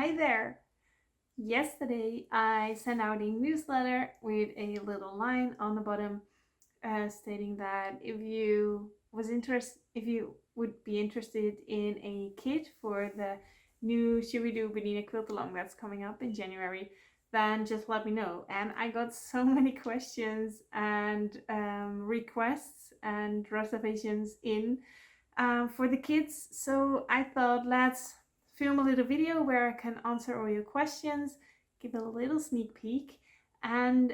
Hi there! Yesterday I sent out a newsletter with a little line on the bottom stating that if you would be interested in a kit for the new Sugaridoo Bernina QAL that's coming up in January, then just let me know. And I got so many questions and requests and reservations in for the kids. So I thought let's film a little video where I can answer all your questions, give a little sneak peek, and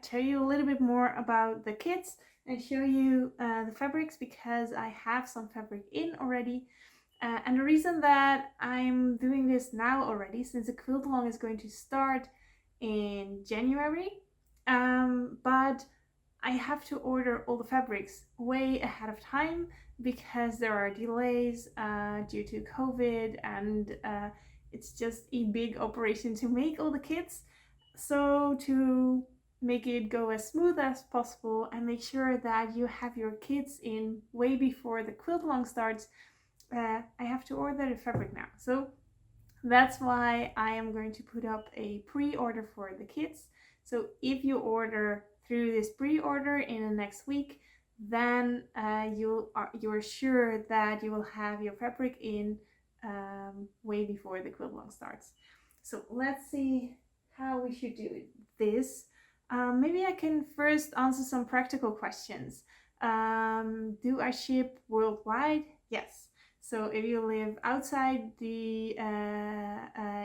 tell you a little bit more about the kits and show you the fabrics because I have some fabric in already. And the reason that I'm doing this now already, since the quilt along is going to start in January, but I have to order all the fabrics way ahead of time because there are delays due to COVID, and it's just a big operation to make all the kits. So to make it go as smooth as possible and make sure that you have your kits in way before the quilt along starts, I have to order the fabric now. So that's why I am going to put up a pre-order for the kits. So if you order through this pre-order in the next week, then you're sure that you will have your fabric in way before the quilt along starts. So let's see how we should do this. Maybe I can first answer some practical questions. Do I ship worldwide? Yes. So if you live outside the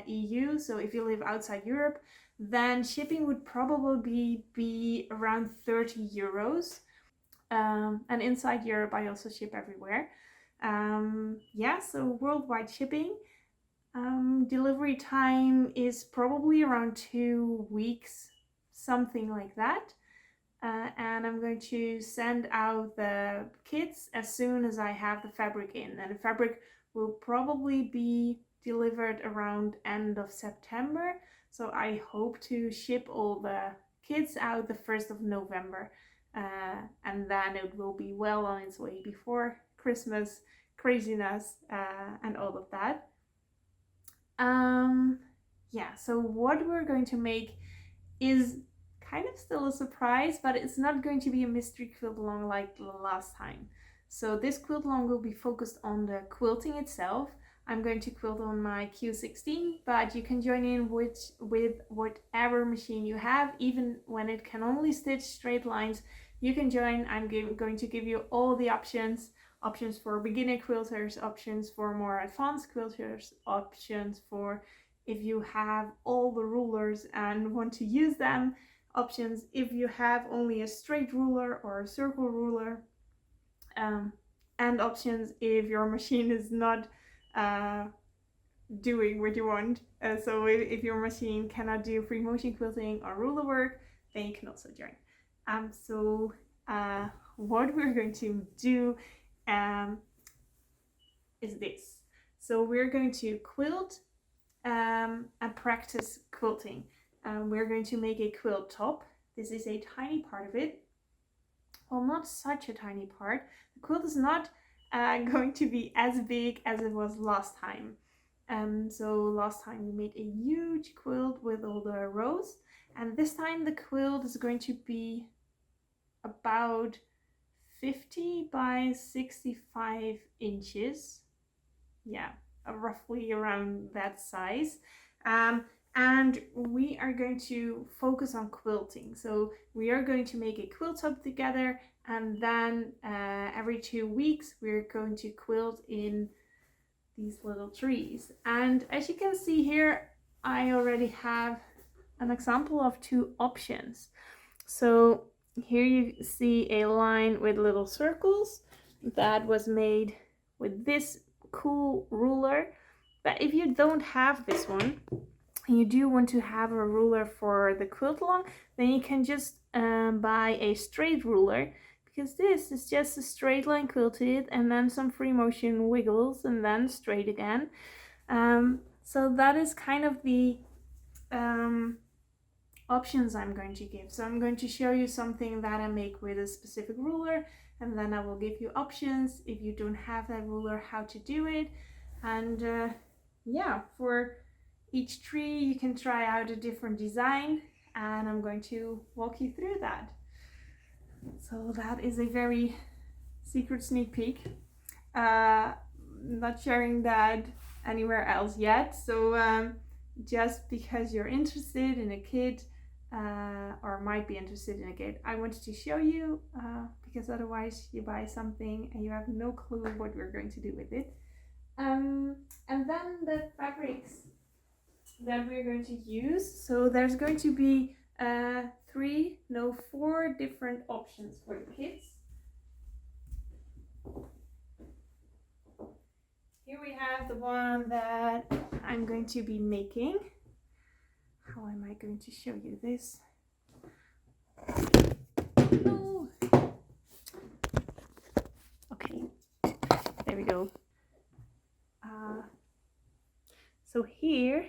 EU, so if you live outside Europe, then shipping would probably be around 30 euros. And inside Europe, I also ship everywhere. So worldwide shipping. Delivery time is probably around 2 weeks, something like that. And I'm going to send out the kits as soon as I have the fabric in. And the fabric will probably be delivered around end of September. So I hope to ship all the kits out the 1st of November. And then it will be well on its way before Christmas craziness and all of that. So what we're going to make is kind of still a surprise, but it's not going to be a mystery quilt along like the last time. So this quilt along will be focused on the quilting itself. I'm going to quilt on my Q16, but you can join in with whatever machine you have, even when it can only stitch straight lines. You can join. I'm going to give you all the options for beginner quilters, options for more advanced quilters, options for if you have all the rulers and want to use them, options if you have only a straight ruler or a circle ruler, and options if your machine is not doing what you want. So if your machine cannot do free motion quilting or ruler work, then you can also join. What we're going to do is this. So we're going to quilt and practice quilting. We're going to make a quilt top. This is a tiny part of it. Well, not such a tiny part. The quilt is not going to be as big as it was last time. So last time we made a huge quilt with all the rows, and this time the quilt is going to be about 50 by 65 inches. Yeah, roughly around that size. And we are going to focus on quilting. So we are going to make a quilt top together, and then every 2 weeks we're going to quilt in these little trees. And as you can see here, I already have an example of 2 options. So here you see a line with little circles that was made with this cool ruler. But if you don't have this one and you do want to have a ruler for the quilt along, then you can just buy a straight ruler, because this is just a straight line quilted and then some free motion wiggles and then straight again. So that is kind of the options I'm going to give. So I'm going to show you something that I make with a specific ruler, and then I will give you options if you don't have that ruler how to do it. And yeah, for each tree you can try out a different design, and I'm going to walk you through that. So that is a very secret sneak peek. Not sharing that anywhere else yet. So just because you're interested in a kit, or might be interested in a kit, I wanted to show you, because otherwise you buy something and you have no clue what we're going to do with it. And then the fabrics that we're going to use. So there's going to be 4 different options for the kits. Here we have the one that I'm going to be making. How am I going to show you this? Oh. Okay, there we go. So here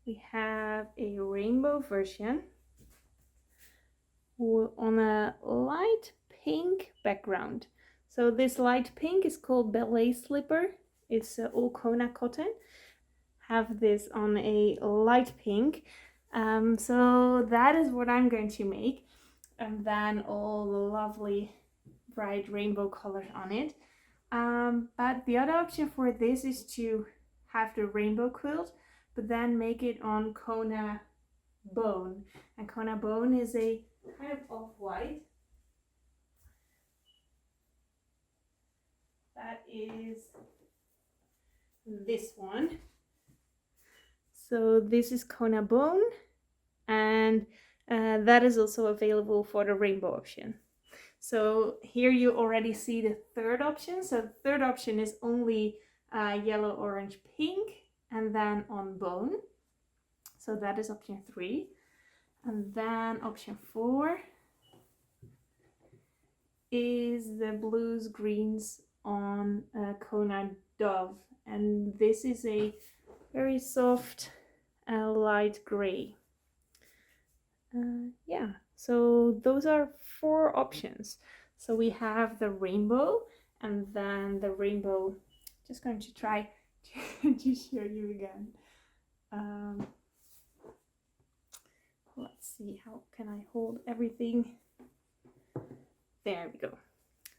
we have a rainbow version on a light pink background. So this light pink is called ballet slipper. It's all Kona cotton. Have this on a light pink. So that is what I'm going to make, and then all the lovely bright rainbow colors on it. But the other option for this is to have the rainbow quilt, but then make it on Kona bone. And Kona bone is a kind of off-white. That is this one. So this is Kona bone, and that is also available for the rainbow option. So here you already see the third option. So the third option is only yellow, orange, pink, and then on bone. So that is option 3. And then option 4 is the blues, greens on Kona dove. And this is a very soft light gray. Yeah, so those are 4 options. So we have the rainbow, and then the rainbow, just going to try to show you again. Let's see, how can I hold everything? There we go.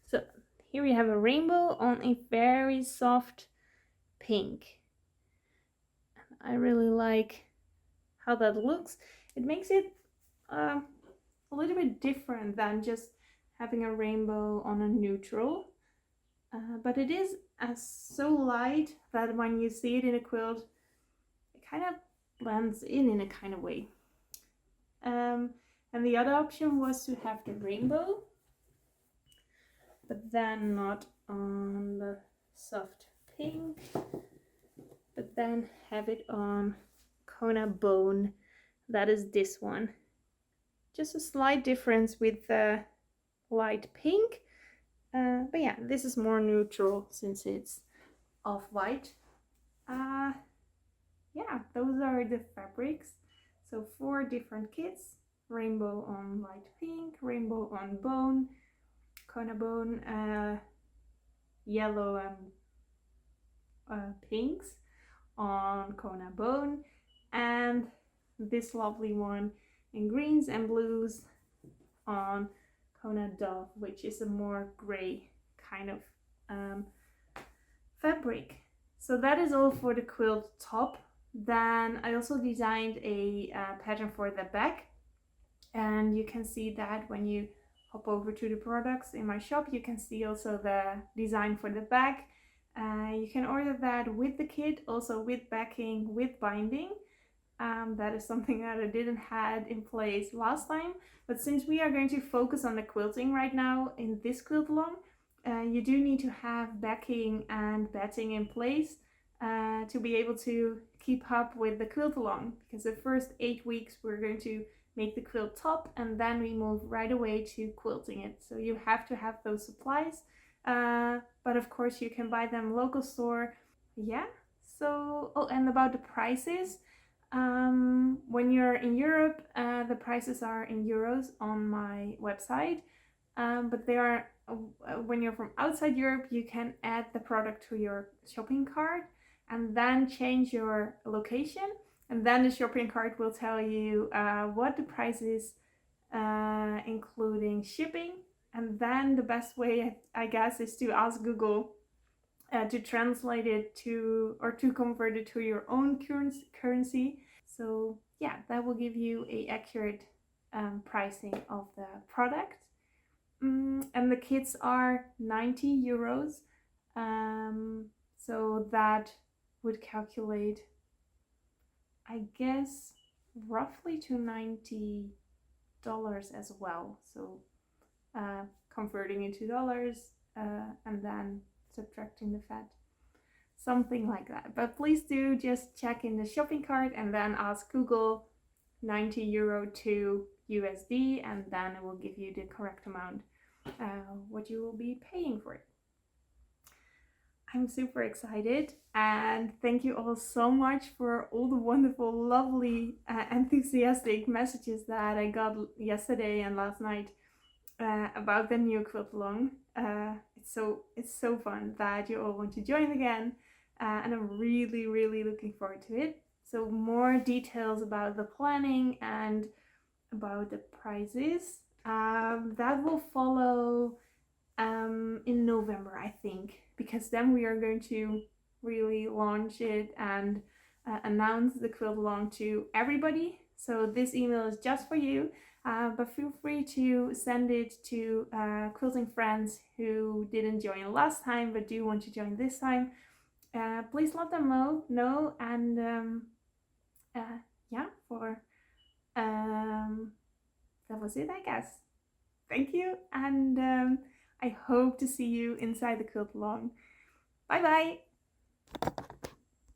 So here we have a rainbow on a very soft pink. I really like how that looks. It makes it a little bit different than just having a rainbow on a neutral, but it is so light that when you see it in a quilt, it kind of blends in a kind of way. And the other option was to have the rainbow, but then not on the soft pink, but then have it on Kona bone. That is this one. Just a slight difference with the light pink, but yeah, this is more neutral since it's off-white. Yeah, those are the fabrics. So 4 different kits: rainbow on light pink, rainbow on bone, Kona bone, yellow and pinks on Kona bone, and this lovely one in greens and blues on Kona dove, which is a more gray kind of fabric. So that is all for the quilt top. Then I also designed a pattern for the back, and you can see that when you hop over to the products in my shop. You can see also the design for the back. You can order that with the kit, also with backing, with binding. That is something that I didn't had in place last time, but since we are going to focus on the quilting right now in this quilt along, you do need to have backing and batting in place to be able to keep up with the quilt along, because the first 8 weeks we're going to make the quilt top, and then we move right away to quilting it. So you have to have those supplies, but of course you can buy them local store. Yeah, so and about the prices, when you're in Europe, the prices are in euros on my website, but they are when you're from outside Europe, you can add the product to your shopping cart and then change your location. And then the shopping cart will tell you what the price is, including shipping. And then the best way, I guess, is to ask Google to translate it to, or to convert it to your own currency. So yeah, that will give you a accurate pricing of the product. And the kits are 90 euros. So that would calculate, I guess, roughly to $90 as well. So converting into dollars and then subtracting the VAT, something like that. But please do just check in the shopping cart and then ask Google 90 euro to USD, and then it will give you the correct amount, what you will be paying for it. I'm super excited, and thank you all so much for all the wonderful, lovely, enthusiastic messages that I got yesterday and last night about the new quilt along. It's so fun that you all want to join again, and I'm really looking forward to it. So more details about the planning and about the prizes, that will follow in November, I think, because then we are going to really launch it and announce the quilt along to everybody. So this email is just for you, but feel free to send it to quilting friends who didn't join last time but do want to join this time. Please let them know, and yeah, for that was it, I guess. Thank you, and I hope to see you inside the quilt along. Bye bye!